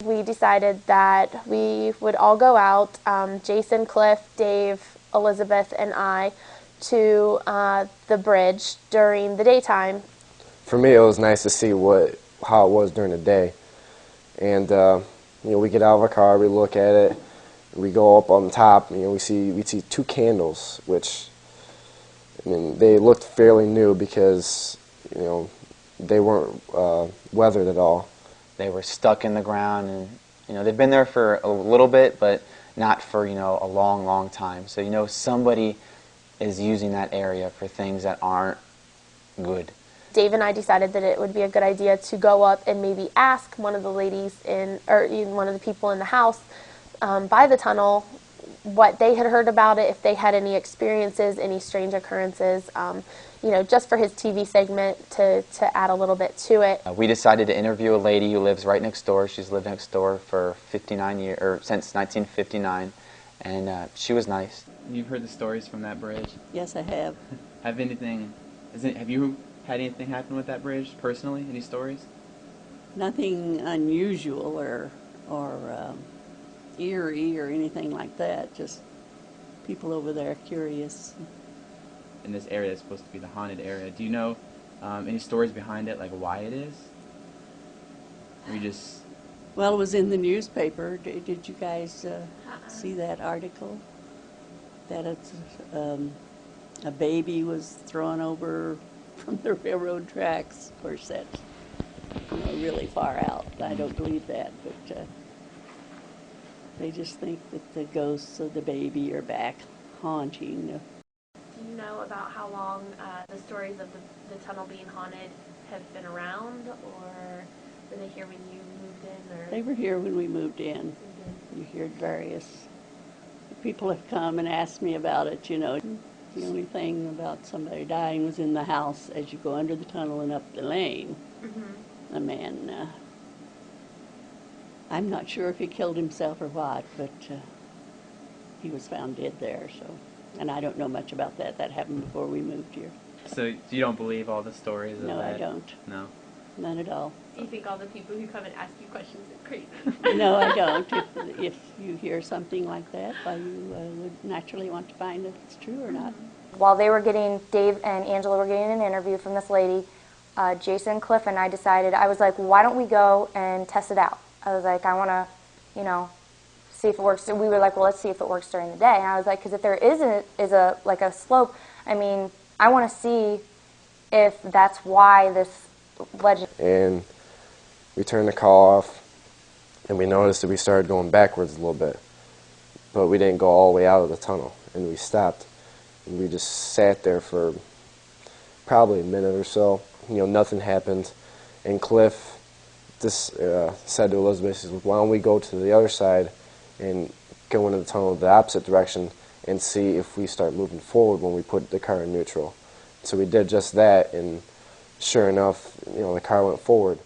We decided that we would all go out, Jason, Cliff, Dave, Elizabeth, and I, to the bridge during the daytime. For me, it was nice to see how it was during the day. And we get out of our car, we look at it, we go up on top, we see two candles, which, I mean, they looked fairly new because, they weren't weathered at all. They were stuck in the ground, and they've been there for a little bit, but not for a long, long time. So somebody is using that area for things that aren't good. Dave and I decided that it would be a good idea to go up and maybe ask one of the ladies or even one of the people in the house by the tunnel what they had heard about it, if they had any experiences, any strange occurrences, just for his TV segment to add a little bit to it. We decided to interview a lady who lives right next door. She's lived next door for 59 years, or since 1959, and she was nice. You've heard the stories from that bridge? Yes, I have. Have you had anything happen with that bridge personally? Any stories? Nothing unusual or eerie or anything like that. Just people over there curious. In this area that's supposed to be the haunted area, do you know any stories behind it, like why it is? Or you just... Well, it was in the newspaper. Did you guys see that article? That it's, a baby was thrown over from the railroad tracks. Of course, that's really far out. I don't believe that, but they just think that the ghosts of the baby are back haunting. Do you know about how long the stories of the tunnel being haunted have been around, or were they here when you moved in? Or? They were here when we moved in. Mm-hmm. You heard various people have come and asked me about it, The only thing about somebody dying was in the house as you go under the tunnel and up the lane. Mm-hmm. A man, I'm not sure if he killed himself or what, but he was found dead there, so. And I don't know much about that. That happened before we moved here. So you don't believe all the stories? No, I don't. No? None at all. Do you think all the people who come and ask you questions are crazy? No, I don't. If you hear something like that, you would naturally want to find if it's true or not. While Dave and Angela were getting an interview from this lady, Jason, Cliff, and I decided, I was like, why don't we go and test it out? I was like, I want to, see if it works. We were like, well, let's see if it works during the day. And I was like, because if there is a slope, I mean, I want to see if that's why this legend. And we turned the car off, and we noticed that we started going backwards a little bit. But we didn't go all the way out of the tunnel, and we stopped. And we just sat there for probably a minute or so. Nothing happened. And Cliff said to Elizabeth, he said, why don't we go to the other side and go into the tunnel the opposite direction and see if we start moving forward when we put the car in neutral. So we did just that, and sure enough, the car went forward.